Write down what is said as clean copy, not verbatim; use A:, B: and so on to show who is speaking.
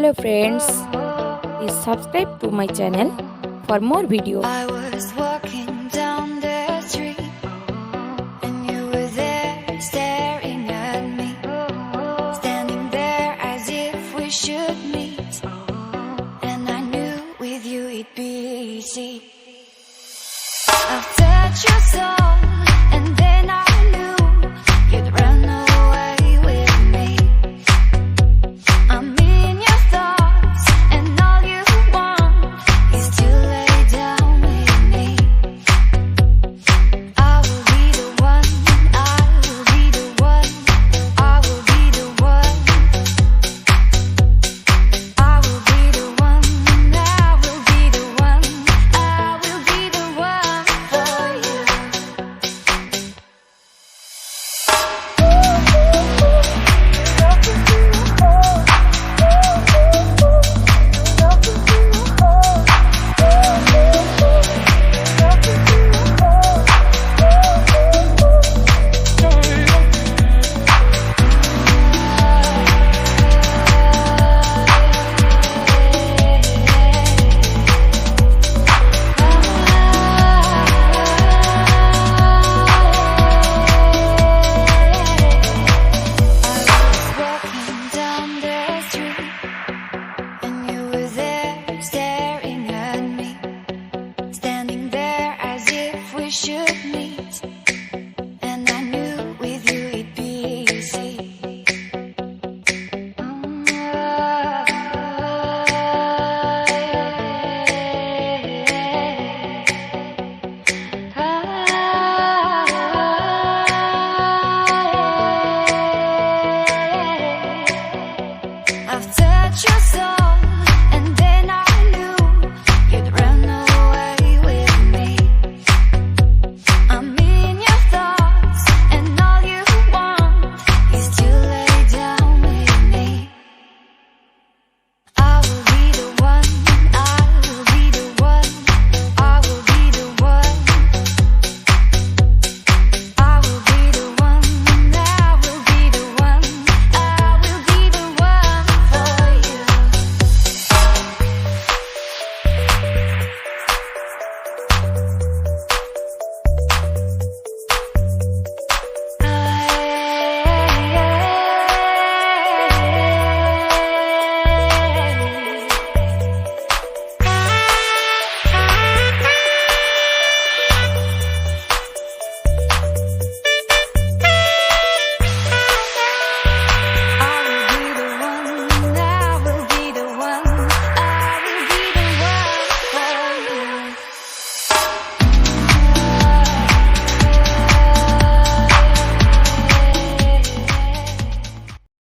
A: Hello friends, please subscribe to my channel for more videos.
B: I was walking down the street and you were there staring at me, standing there as if we should meet, and I knew with you it'd be easy. I'll touch your soul.